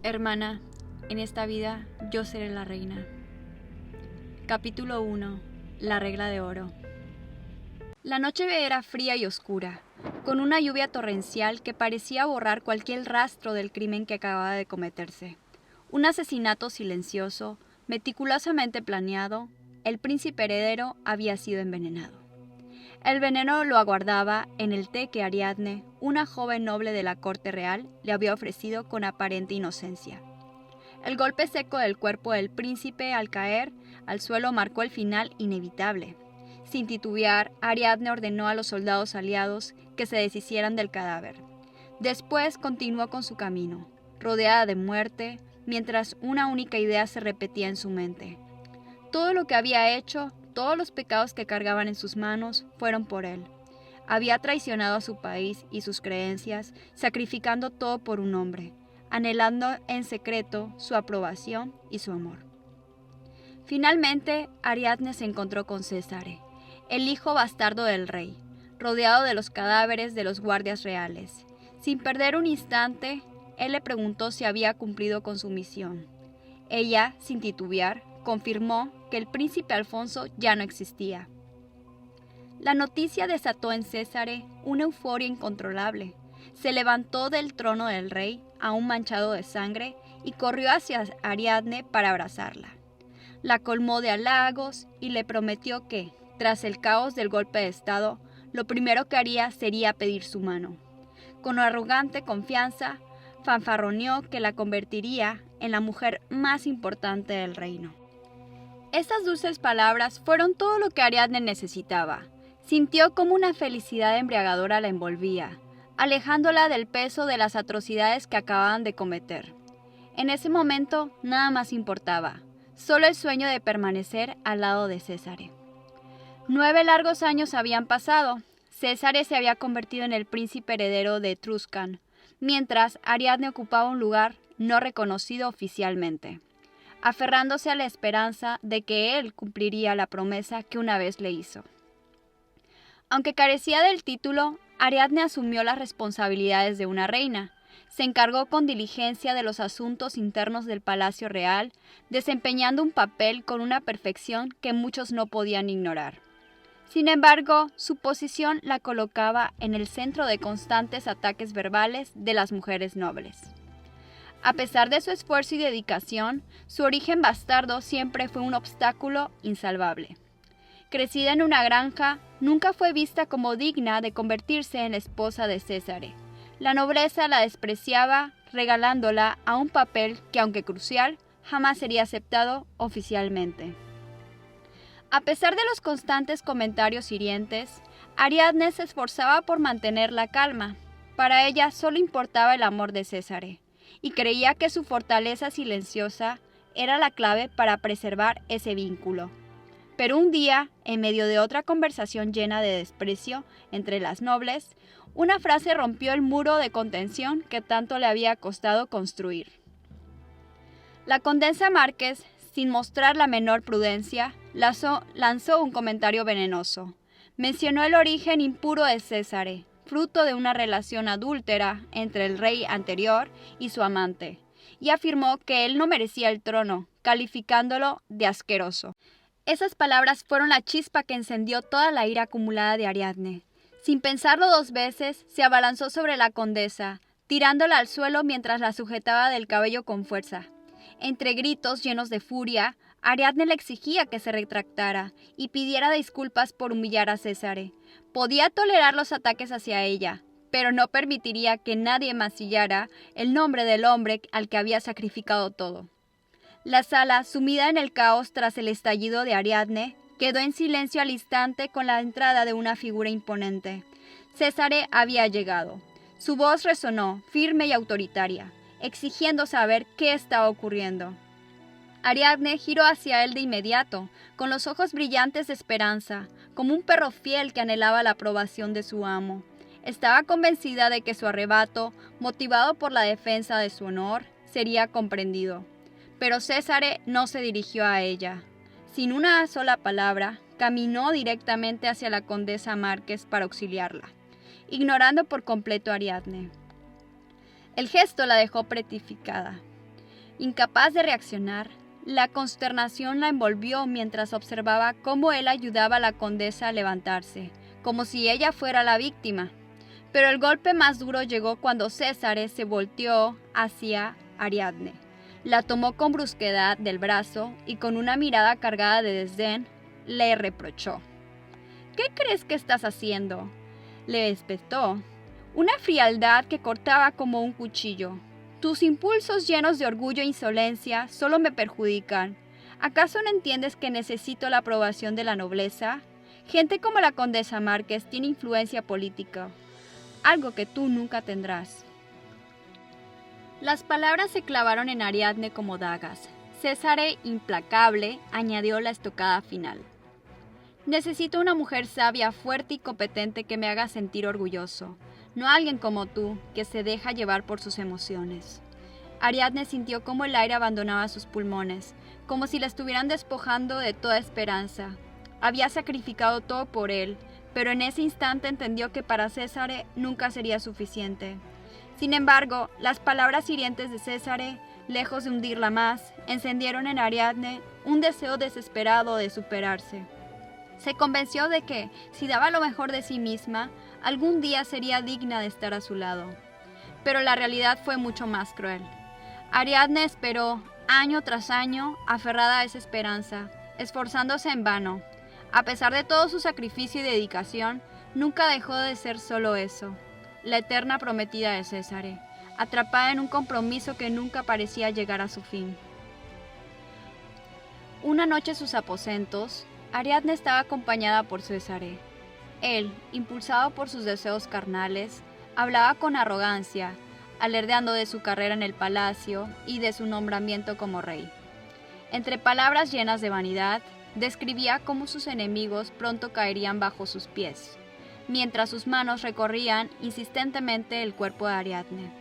Hermana, en esta vida yo seré la reina. Capítulo 1. La regla de oro. La noche era fría y oscura, con una lluvia torrencial que parecía borrar cualquier rastro del crimen que acababa de cometerse. Un asesinato silencioso, meticulosamente planeado. El príncipe heredero había sido envenenado. El veneno lo aguardaba en el té que Ariadne, una joven noble de la corte real, le había ofrecido con aparente inocencia. El golpe seco del cuerpo del príncipe al caer al suelo marcó el final inevitable. Sin titubear, Ariadne ordenó a los soldados aliados que se deshicieran del cadáver. Después continuó con su camino, rodeada de muerte, mientras una única idea se repetía en su mente. Todo lo que había hecho, todos los pecados que cargaban en sus manos, fueron por él. Había traicionado a su país y sus creencias, sacrificando todo por un hombre, anhelando en secreto su aprobación y su amor. Finalmente, Ariadne se encontró con Césare, el hijo bastardo del rey, rodeado de los cadáveres de los guardias reales. Sin perder un instante, él le preguntó si había cumplido con su misión. Ella, sin titubear, confirmó que el príncipe Alfonso ya no existía. La noticia desató en Césare una euforia incontrolable. Se levantó del trono del rey, aún manchado de sangre, y corrió hacia Ariadne para abrazarla. La colmó de halagos y le prometió que, tras el caos del golpe de estado, lo primero que haría sería pedir su mano. Con arrogante confianza, fanfarroneó que la convertiría en la mujer más importante del reino. Estas dulces palabras fueron todo lo que Ariadne necesitaba. Sintió como una felicidad embriagadora la envolvía, alejándola del peso de las atrocidades que acababan de cometer. En ese momento nada más importaba, solo el sueño de permanecer al lado de Césare. 9 largos años habían pasado. Césare se había convertido en el príncipe heredero de Etruscan, mientras Ariadne ocupaba un lugar no reconocido oficialmente, aferrándose a la esperanza de que él cumpliría la promesa que una vez le hizo. Aunque carecía del título, Ariadne asumió las responsabilidades de una reina. Se encargó con diligencia de los asuntos internos del Palacio Real, desempeñando un papel con una perfección que muchos no podían ignorar. Sin embargo, su posición la colocaba en el centro de constantes ataques verbales de las mujeres nobles. A pesar de su esfuerzo y dedicación, su origen bastardo siempre fue un obstáculo insalvable. Crecida en una granja, nunca fue vista como digna de convertirse en la esposa de Césare. La nobleza la despreciaba, regalándola a un papel que, aunque crucial, jamás sería aceptado oficialmente. A pesar de los constantes comentarios hirientes, Ariadne se esforzaba por mantener la calma. Para ella solo importaba el amor de Césare, y creía que su fortaleza silenciosa era la clave para preservar ese vínculo. Pero un día, en medio de otra conversación llena de desprecio entre las nobles, una frase rompió el muro de contención que tanto le había costado construir. La condesa Márquez, sin mostrar la menor prudencia, lanzó un comentario venenoso. Mencionó el origen impuro de Césare, fruto de una relación adúltera entre el rey anterior y su amante, y afirmó que él no merecía el trono, calificándolo de asqueroso. Esas palabras fueron la chispa que encendió toda la ira acumulada de Ariadne. Sin pensarlo 2 veces, se abalanzó sobre la condesa, tirándola al suelo mientras la sujetaba del cabello con fuerza. Entre gritos llenos de furia, Ariadne le exigía que se retractara y pidiera disculpas por humillar a Césare. Podía tolerar los ataques hacia ella, pero no permitiría que nadie mancillara el nombre del hombre al que había sacrificado todo. La sala, sumida en el caos tras el estallido de Ariadne, quedó en silencio al instante con la entrada de una figura imponente. Césare había llegado. Su voz resonó, firme y autoritaria, exigiendo saber qué estaba ocurriendo. Ariadne giró hacia él de inmediato, con los ojos brillantes de esperanza, como un perro fiel que anhelaba la aprobación de su amo. Estaba convencida de que su arrebato, motivado por la defensa de su honor, sería comprendido. Pero Césare no se dirigió a ella. Sin una sola palabra, caminó directamente hacia la condesa Márquez para auxiliarla, ignorando por completo a Ariadne. El gesto la dejó petrificada. Incapaz de reaccionar, la consternación la envolvió mientras observaba cómo él ayudaba a la condesa a levantarse, como si ella fuera la víctima. Pero el golpe más duro llegó cuando Césare se volteó hacia Ariadne. La tomó con brusquedad del brazo y con una mirada cargada de desdén le reprochó. ¿Qué crees que estás haciendo?, le espetó, una frialdad que cortaba como un cuchillo. Tus impulsos llenos de orgullo e insolencia solo me perjudican. ¿Acaso no entiendes que necesito la aprobación de la nobleza? Gente como la condesa Márquez tiene influencia política, algo que tú nunca tendrás. Las palabras se clavaron en Ariadne como dagas. Césare, implacable, añadió la estocada final. Necesito una mujer sabia, fuerte y competente que me haga sentir orgulloso, no alguien como tú, que se deja llevar por sus emociones. Ariadne sintió cómo el aire abandonaba sus pulmones, como si la estuvieran despojando de toda esperanza. Había sacrificado todo por él, pero en ese instante entendió que para Césare nunca sería suficiente. Sin embargo, las palabras hirientes de Césare, lejos de hundirla más, encendieron en Ariadne un deseo desesperado de superarse. Se convenció de que, si daba lo mejor de sí misma, algún día sería digna de estar a su lado. Pero la realidad fue mucho más cruel. Ariadne esperó, año tras año, aferrada a esa esperanza, esforzándose en vano. A pesar de todo su sacrificio y dedicación, nunca dejó de ser solo eso, la eterna prometida de Césare, atrapada en un compromiso que nunca parecía llegar a su fin. Una noche en sus aposentos, Ariadne estaba acompañada por Césare. Él, impulsado por sus deseos carnales, hablaba con arrogancia, alardeando de su carrera en el palacio y de su nombramiento como rey. Entre palabras llenas de vanidad, describía cómo sus enemigos pronto caerían bajo sus pies, mientras sus manos recorrían insistentemente el cuerpo de Ariadne.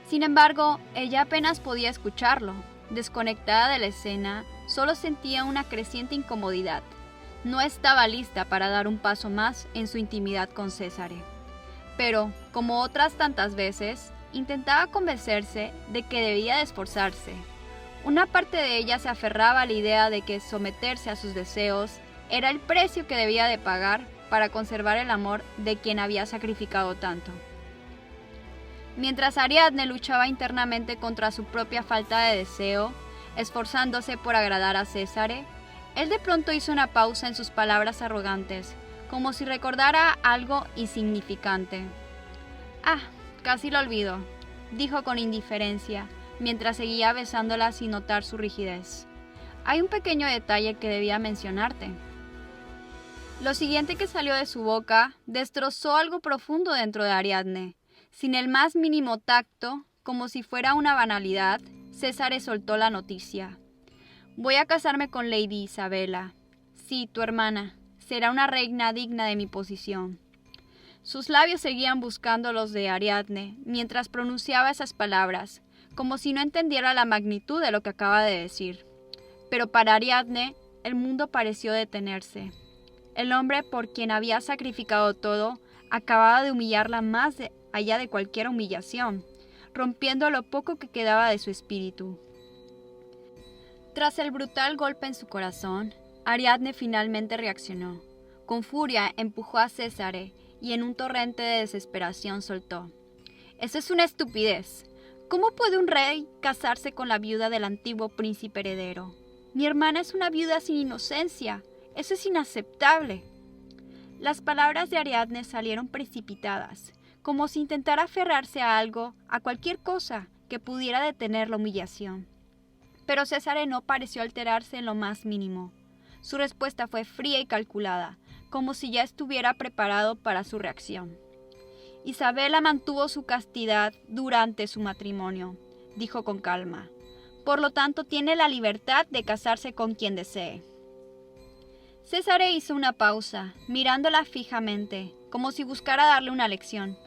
Sin embargo, ella apenas podía escucharlo. Desconectada de la escena, solo sentía una creciente incomodidad. No estaba lista para dar un paso más en su intimidad con Césare. Pero, como otras tantas veces, intentaba convencerse de que debía de esforzarse. Una parte de ella se aferraba a la idea de que someterse a sus deseos era el precio que debía de pagar para conservar el amor de quien había sacrificado tanto. Mientras Ariadne luchaba internamente contra su propia falta de deseo, esforzándose por agradar a Césare, él de pronto hizo una pausa en sus palabras arrogantes, como si recordara algo insignificante. «Ah, casi lo olvido», dijo con indiferencia, mientras seguía besándola sin notar su rigidez. «Hay un pequeño detalle que debía mencionarte». Lo siguiente que salió de su boca destrozó algo profundo dentro de Ariadne. Sin el más mínimo tacto, como si fuera una banalidad, Césare soltó la noticia. «Voy a casarme con Lady Isabela. Sí, tu hermana. Será una reina digna de mi posición». Sus labios seguían buscando los de Ariadne mientras pronunciaba esas palabras, como si no entendiera la magnitud de lo que acaba de decir. Pero para Ariadne, el mundo pareció detenerse. El hombre por quien había sacrificado todo acababa de humillarla más allá de cualquier humillación, rompiendo lo poco que quedaba de su espíritu. Tras el brutal golpe en su corazón, Ariadne finalmente reaccionó. Con furia empujó a Césare y en un torrente de desesperación soltó: «Eso es una estupidez. ¿Cómo puede un rey casarse con la viuda del antiguo príncipe heredero? Mi hermana es una viuda sin inocencia. Eso es inaceptable». Las palabras de Ariadne salieron precipitadas, como si intentara aferrarse a algo, a cualquier cosa que pudiera detener la humillación. Pero Césare no pareció alterarse en lo más mínimo. Su respuesta fue fría y calculada, como si ya estuviera preparado para su reacción. «Isabela mantuvo su castidad durante su matrimonio», dijo con calma. «Por lo tanto, tiene la libertad de casarse con quien desee». Césare hizo una pausa, mirándola fijamente, como si buscara darle una lección.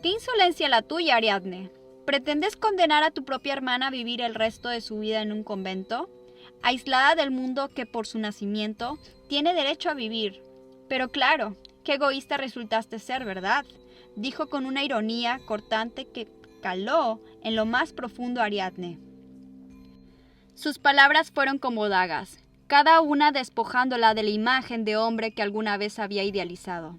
«¡Qué insolencia la tuya, Ariadne! ¿Pretendes condenar a tu propia hermana a vivir el resto de su vida en un convento, aislada del mundo que por su nacimiento tiene derecho a vivir? Pero claro, qué egoísta resultaste ser, ¿verdad?», dijo con una ironía cortante que caló en lo más profundo a Ariadne. Sus palabras fueron como dagas, cada una despojándola de la imagen de hombre que alguna vez había idealizado.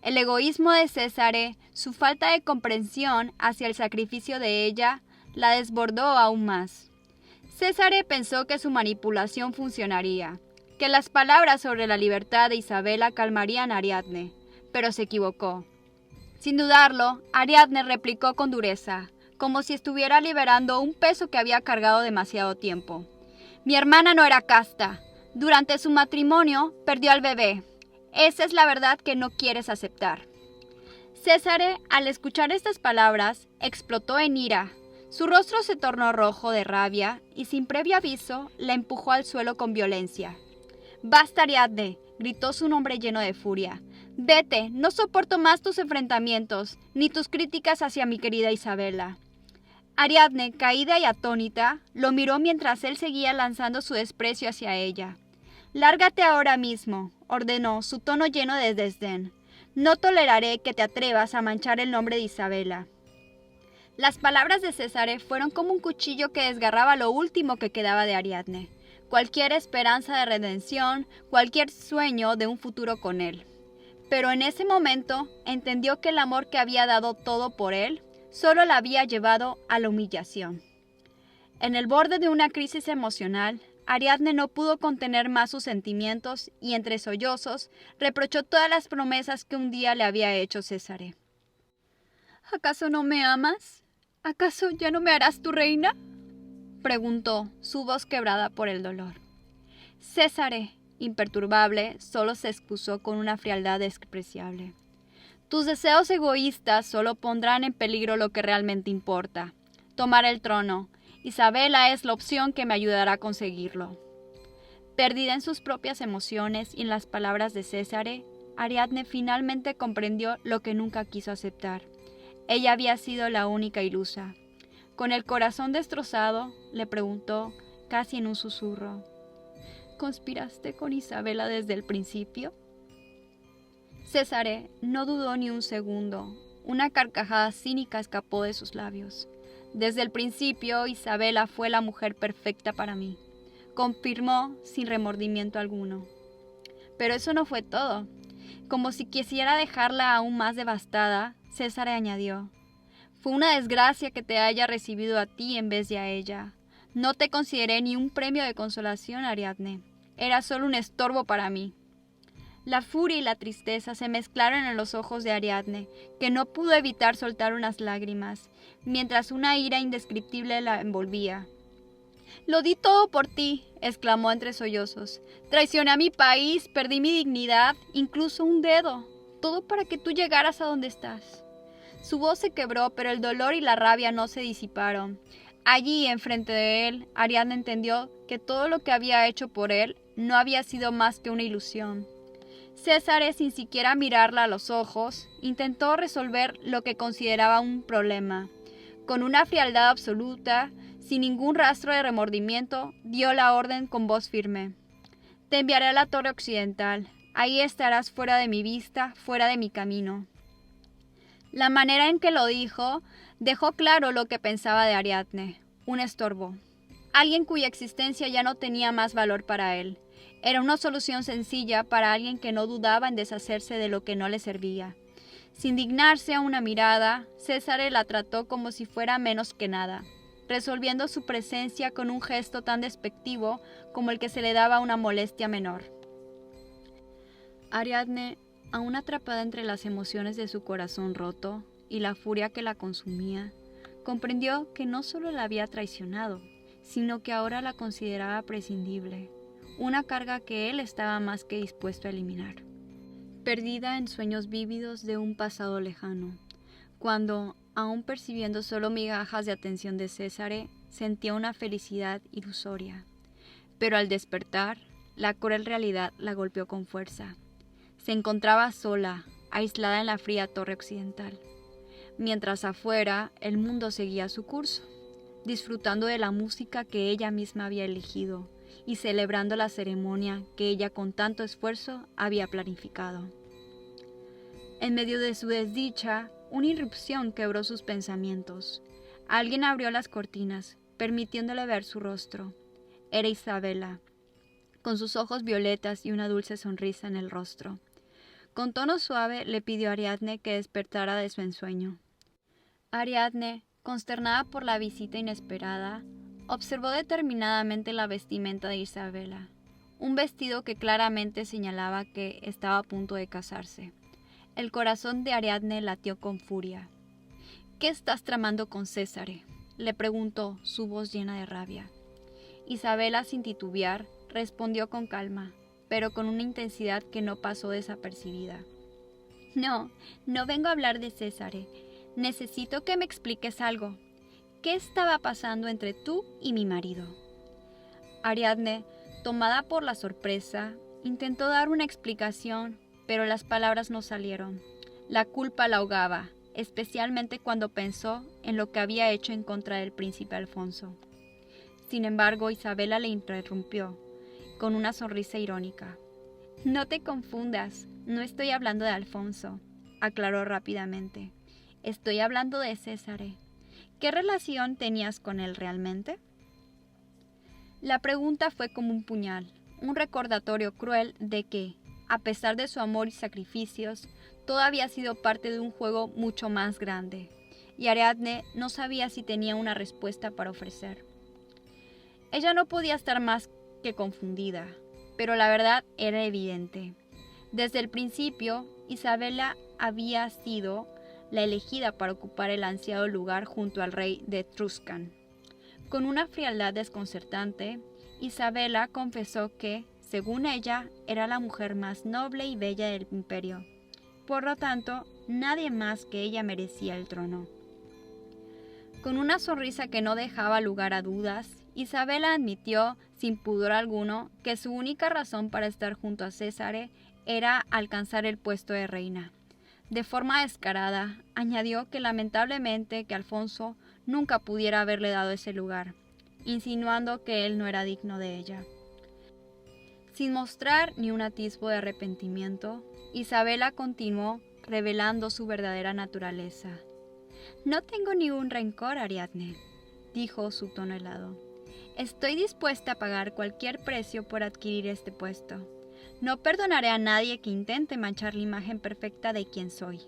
El egoísmo de Césare, su falta de comprensión hacia el sacrificio de ella, la desbordó aún más. Césare pensó que su manipulación funcionaría, que las palabras sobre la libertad de Isabela calmarían a Ariadne, pero se equivocó. Sin dudarlo, Ariadne replicó con dureza, como si estuviera liberando un peso que había cargado demasiado tiempo. Mi hermana no era casta. Durante su matrimonio perdió al bebé. Esa es la verdad que no quieres aceptar. Césare, al escuchar estas palabras, explotó en ira. Su rostro se tornó rojo de rabia y sin previo aviso la empujó al suelo con violencia. «¡Basta, Ariadne!», gritó su nombre lleno de furia. «Vete, no soporto más tus enfrentamientos, ni tus críticas hacia mi querida Isabela». Ariadne, caída y atónita, lo miró mientras él seguía lanzando su desprecio hacia ella. «Lárgate ahora mismo», ordenó, su tono lleno de desdén. «No toleraré que te atrevas a manchar el nombre de Isabela». Las palabras de Césare fueron como un cuchillo que desgarraba lo último que quedaba de Ariadne, cualquier esperanza de redención, cualquier sueño de un futuro con él. Pero en ese momento entendió que el amor que había dado todo por él solo la había llevado a la humillación. En el borde de una crisis emocional, Ariadne no pudo contener más sus sentimientos y entre sollozos reprochó todas las promesas que un día le había hecho Césare. «¿Acaso no me amas? ¿Acaso ya no me harás tu reina?», preguntó, su voz quebrada por el dolor. Césare, imperturbable, solo se excusó con una frialdad despreciable. «Tus deseos egoístas solo pondrán en peligro lo que realmente importa: tomar el trono. Isabela es la opción que me ayudará a conseguirlo». Perdida en sus propias emociones y en las palabras de Césare, Ariadne finalmente comprendió lo que nunca quiso aceptar. Ella había sido la única ilusa. Con el corazón destrozado, le preguntó, casi en un susurro: «¿Conspiraste con Isabela desde el principio?». Césare no dudó ni un segundo. Una carcajada cínica escapó de sus labios. «Desde el principio, Isabela fue la mujer perfecta para mí», confirmó sin remordimiento alguno. Pero eso no fue todo. Como si quisiera dejarla aún más devastada, Césare añadió: «Fue una desgracia que te haya recibido a ti en vez de a ella. No te consideré ni un premio de consolación, Ariadne. Era solo un estorbo para mí». La furia y la tristeza se mezclaron en los ojos de Ariadne, que no pudo evitar soltar unas lágrimas, mientras una ira indescriptible la envolvía. «Lo di todo por ti», exclamó entre sollozos. «Traicioné a mi país, perdí mi dignidad, incluso un dedo. Todo para que tú llegaras a donde estás». Su voz se quebró, pero el dolor y la rabia no se disiparon. Allí, enfrente de él, Ariadne entendió que todo lo que había hecho por él no había sido más que una ilusión. Césare, sin siquiera mirarla a los ojos, intentó resolver lo que consideraba un problema. Con una frialdad absoluta, sin ningún rastro de remordimiento, dio la orden con voz firme: «Te enviaré a la torre occidental. Ahí estarás fuera de mi vista, fuera de mi camino». La manera en que lo dijo dejó claro lo que pensaba de Ariadne: un estorbo. Alguien cuya existencia ya no tenía más valor para él. Era una solución sencilla para alguien que no dudaba en deshacerse de lo que no le servía. Sin dignarse a una mirada, Césare la trató como si fuera menos que nada, resolviendo su presencia con un gesto tan despectivo como el que se le daba a una molestia menor. Ariadne, aún atrapada entre las emociones de su corazón roto y la furia que la consumía, comprendió que no solo la había traicionado, sino que ahora la consideraba prescindible, una carga que él estaba más que dispuesto a eliminar. Perdida en sueños vívidos de un pasado lejano, cuando, aún percibiendo solo migajas de atención de Césare, sentía una felicidad ilusoria. Pero al despertar, la cruel realidad la golpeó con fuerza. Se encontraba sola, aislada en la fría torre occidental, mientras afuera el mundo seguía su curso, disfrutando de la música que ella misma había elegido y celebrando la ceremonia que ella con tanto esfuerzo había planificado. En medio de su desdicha, una irrupción quebró sus pensamientos. Alguien abrió las cortinas, permitiéndole ver su rostro. Era Isabela, con sus ojos violetas y una dulce sonrisa en el rostro. Con tono suave le pidió a Ariadne que despertara de su ensueño. Ariadne, consternada por la visita inesperada, observó determinadamente la vestimenta de Isabela, un vestido que claramente señalaba que estaba a punto de casarse. El corazón de Ariadne latió con furia. «¿Qué estás tramando con Césare?», le preguntó, su voz llena de rabia. Isabela, sin titubear, respondió con calma, pero con una intensidad que no pasó desapercibida. No vengo a hablar de Césare. Necesito que me expliques algo. ¿Qué estaba pasando entre tú y mi marido?». Ariadne, tomada por la sorpresa, intentó dar una explicación, pero las palabras no salieron. La culpa la ahogaba, especialmente cuando pensó en lo que había hecho en contra del príncipe Alfonso. Sin embargo, Isabela le interrumpió, con una sonrisa irónica. «No te confundas, no estoy hablando de Alfonso», aclaró rápidamente. «Estoy hablando de Césare. ¿Qué relación tenías con él realmente?». La pregunta fue como un puñal, un recordatorio cruel de que, a pesar de su amor y sacrificios, todo había sido parte de un juego mucho más grande, y Ariadne no sabía si tenía una respuesta para ofrecer. Ella no podía estar más que confundida, pero la verdad era evidente. Desde el principio, Isabela había sido la elegida para ocupar el ansiado lugar junto al rey de Etruscan. Con una frialdad desconcertante, Isabela confesó que, según ella, era la mujer más noble y bella del imperio. Por lo tanto, nadie más que ella merecía el trono. Con una sonrisa que no dejaba lugar a dudas, Isabela admitió, sin pudor alguno, que su única razón para estar junto a Césare era alcanzar el puesto de reina. De forma descarada, añadió que lamentablemente que Alfonso nunca pudiera haberle dado ese lugar, insinuando que él no era digno de ella. Sin mostrar ni un atisbo de arrepentimiento, Isabela continuó revelando su verdadera naturaleza. «No tengo ningún rencor, Ariadne», dijo su tono helado. «Estoy dispuesta a pagar cualquier precio por adquirir este puesto. No perdonaré a nadie que intente manchar la imagen perfecta de quien soy».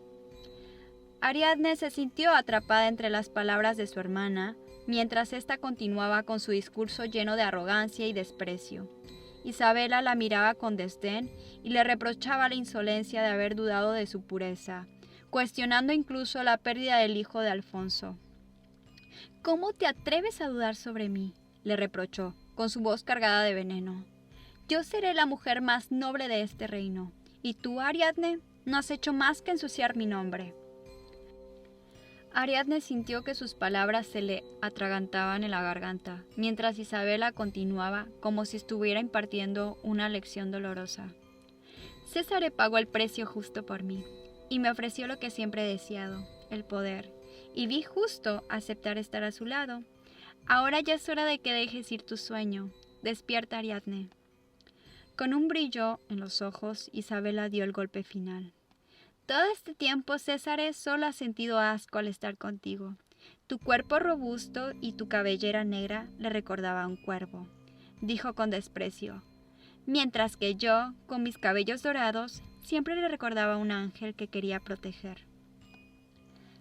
Ariadne se sintió atrapada entre las palabras de su hermana, mientras ésta continuaba con su discurso lleno de arrogancia y desprecio. Isabela la miraba con desdén y le reprochaba la insolencia de haber dudado de su pureza, cuestionando incluso la pérdida del hijo de Alfonso. «¿Cómo te atreves a dudar sobre mí?», le reprochó, con su voz cargada de veneno. «Yo seré la mujer más noble de este reino, y tú, Ariadne, no has hecho más que ensuciar mi nombre». Ariadne sintió que sus palabras se le atragantaban en la garganta, mientras Isabela continuaba como si estuviera impartiendo una lección dolorosa. «Césare pagó el precio justo por mí, y me ofreció lo que siempre he deseado, el poder, y vi justo aceptar estar a su lado. Ahora ya es hora de que dejes ir tu sueño. Despierta, Ariadne». Con un brillo en los ojos, Isabela dio el golpe final. «Todo este tiempo, Césare solo ha sentido asco al estar contigo. Tu cuerpo robusto y tu cabellera negra le recordaba a un cuervo», dijo con desprecio, «mientras que yo, con mis cabellos dorados, siempre le recordaba a un ángel que quería proteger».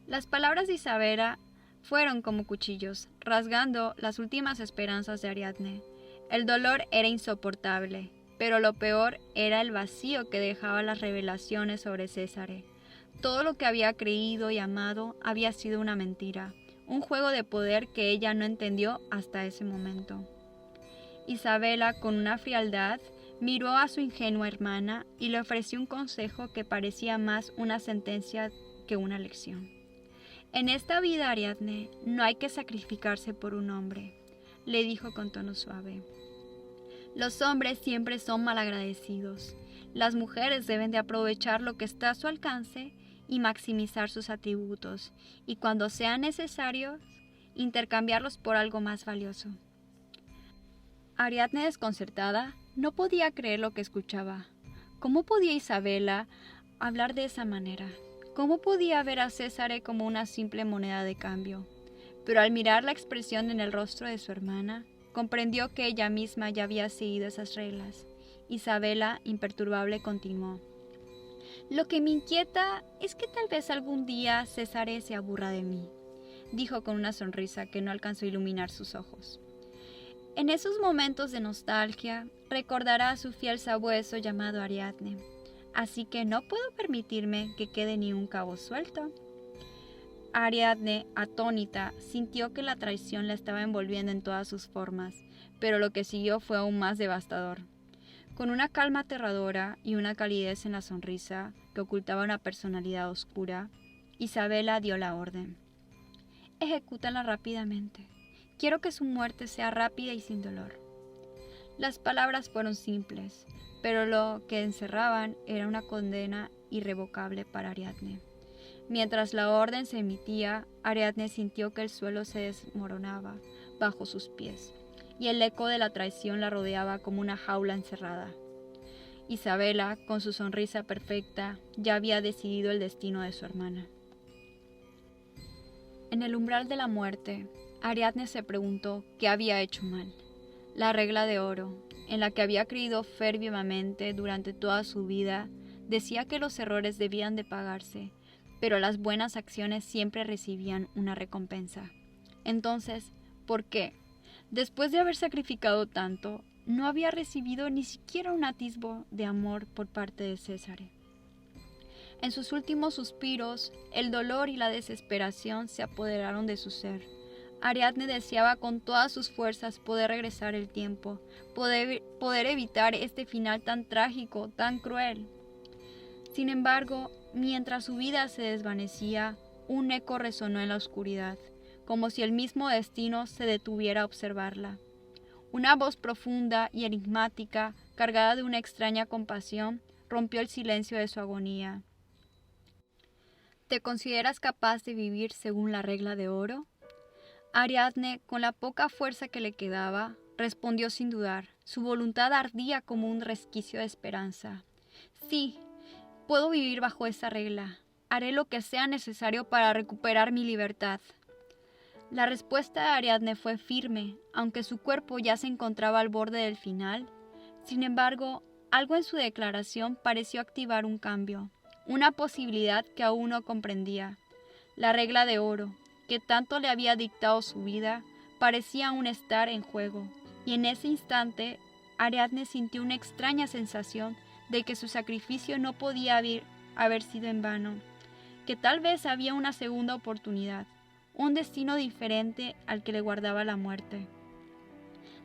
Las palabras de Isabela fueron como cuchillos, rasgando las últimas esperanzas de Ariadne. El dolor era insoportable, pero lo peor era el vacío que dejaba las revelaciones sobre Césare. Todo lo que había creído y amado había sido una mentira, un juego de poder que ella no entendió hasta ese momento. Isabela, con una frialdad, miró a su ingenua hermana y le ofreció un consejo que parecía más una sentencia que una lección. «En esta vida, Ariadne, no hay que sacrificarse por un hombre», le dijo con tono suave. «Los hombres siempre son malagradecidos. Las mujeres deben de aprovechar lo que está a su alcance y maximizar sus atributos, y cuando sean necesarios, intercambiarlos por algo más valioso». Ariadne, desconcertada, no podía creer lo que escuchaba. ¿Cómo podía Isabela hablar de esa manera? ¿Cómo podía ver a Césare como una simple moneda de cambio? pero al mirar la expresión en el rostro de su hermana, comprendió que ella misma ya había seguido esas reglas. Isabela, imperturbable, continuó. «Lo que me inquieta es que tal vez algún día Césare se aburra de mí», dijo con una sonrisa que no alcanzó a iluminar sus ojos. En esos momentos de nostalgia, recordará a su fiel sabueso llamado Ariadne, así que no puedo permitirme que quede ni un cabo suelto. Ariadne, atónita, sintió que la traición la estaba envolviendo en todas sus formas, pero lo que siguió fue aún más devastador. Con una calma aterradora y una calidez en la sonrisa que ocultaba una personalidad oscura, Isabela dio la orden. «Ejecútala rápidamente. Quiero que su muerte sea rápida y sin dolor». Las palabras fueron simples, pero lo que encerraban era una condena irrevocable para Ariadne. Mientras la orden se emitía, Ariadne sintió que el suelo se desmoronaba bajo sus pies, y el eco de la traición la rodeaba como una jaula encerrada. Isabela, con su sonrisa perfecta, ya había decidido el destino de su hermana. En el umbral de la muerte, Ariadne se preguntó qué había hecho mal. La regla de oro, en la que había creído fervientemente durante toda su vida, decía que los errores debían de pagarse, pero las buenas acciones siempre recibían una recompensa. Entonces, ¿por qué? Después de haber sacrificado tanto, no había recibido ni siquiera un atisbo de amor por parte de Césare. En sus últimos suspiros, el dolor y la desesperación se apoderaron de su ser. Ariadne deseaba con todas sus fuerzas poder regresar el tiempo, poder evitar este final tan trágico, tan cruel. Sin embargo, mientras su vida se desvanecía, un eco resonó en la oscuridad, como si el mismo destino se detuviera a observarla. Una voz profunda y enigmática, cargada de una extraña compasión, rompió el silencio de su agonía. ¿Te consideras capaz de vivir según la regla de oro? Ariadne, con la poca fuerza que le quedaba, respondió sin dudar. Su voluntad ardía como un resquicio de esperanza. Sí, puedo vivir bajo esa regla. Haré lo que sea necesario para recuperar mi libertad. La respuesta de Ariadne fue firme, aunque su cuerpo ya se encontraba al borde del final. Sin embargo, algo en su declaración pareció activar un cambio, una posibilidad que aún no comprendía. La regla de oro, que tanto le había dictado su vida, parecía aún estar en juego, y en ese instante Ariadne sintió una extraña sensación de que su sacrificio no podía haber sido en vano, que tal vez había una segunda oportunidad, un destino diferente al que le guardaba la muerte.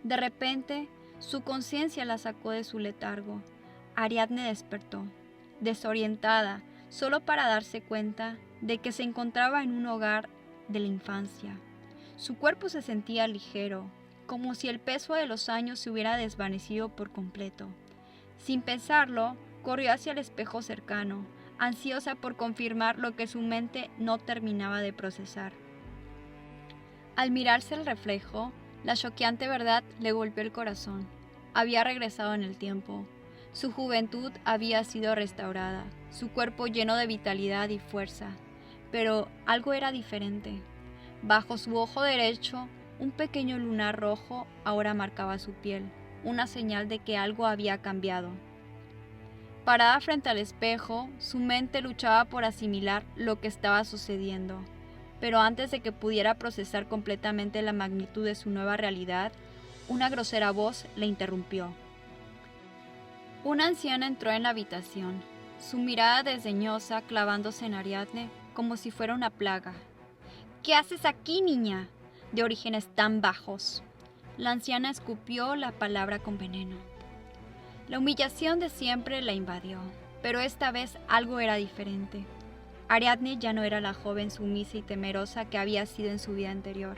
De repente, su conciencia la sacó de su letargo. Ariadne despertó, desorientada, solo para darse cuenta de que se encontraba en un hogar de la infancia. Su cuerpo se sentía ligero, como si el peso de los años se hubiera desvanecido por completo. Sin pensarlo, corrió hacia el espejo cercano, ansiosa por confirmar lo que su mente no terminaba de procesar. Al mirarse el reflejo, la choqueante verdad le golpeó el corazón. Había regresado en el tiempo. Su juventud había sido restaurada, su cuerpo lleno de vitalidad y fuerza. Pero algo era diferente. Bajo su ojo derecho, un pequeño lunar rojo ahora marcaba su piel, una señal de que algo había cambiado. Parada frente al espejo, su mente luchaba por asimilar lo que estaba sucediendo. Pero antes de que pudiera procesar completamente la magnitud de su nueva realidad, una grosera voz le interrumpió. Una anciana entró en la habitación, su mirada desdeñosa clavándose en Ariadne como si fuera una plaga. «¿Qué haces aquí, niña? De orígenes tan bajos». La anciana escupió la palabra con veneno. La humillación de siempre la invadió, pero esta vez algo era diferente. Ariadne ya no era la joven sumisa y temerosa que había sido en su vida anterior.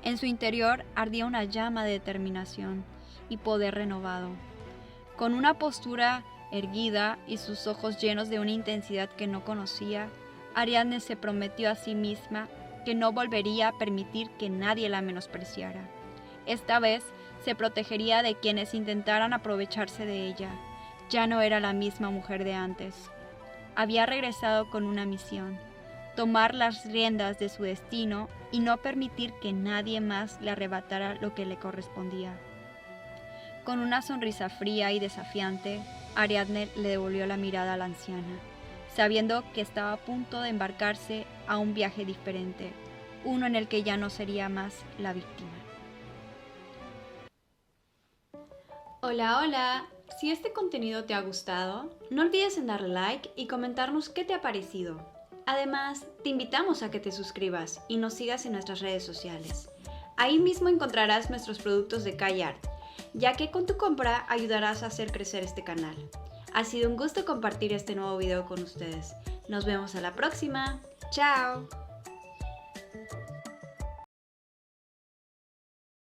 En su interior ardía una llama de determinación y poder renovado. Con una postura erguida y sus ojos llenos de una intensidad que no conocía, Ariadne se prometió a sí misma que no volvería a permitir que nadie la menospreciara. Esta vez se protegería de quienes intentaran aprovecharse de ella. Ya no era la misma mujer de antes. Había regresado con una misión. tomar las riendas de su destino y no permitir que nadie más le arrebatara lo que le correspondía. Con una sonrisa fría y desafiante, Ariadne le devolvió la mirada a la anciana, sabiendo que estaba a punto de embarcarse a un viaje diferente, uno en el que ya no sería más la víctima. Hola, hola. Si este contenido te ha gustado, no olvides en darle like y comentarnos qué te ha parecido. Además, te invitamos a que te suscribas y nos sigas en nuestras redes sociales. Ahí mismo encontrarás nuestros productos de Kai Art, ya que con tu compra ayudarás a hacer crecer este canal. Ha sido un gusto compartir este nuevo video con ustedes. Nos vemos a la próxima. ¡Chao!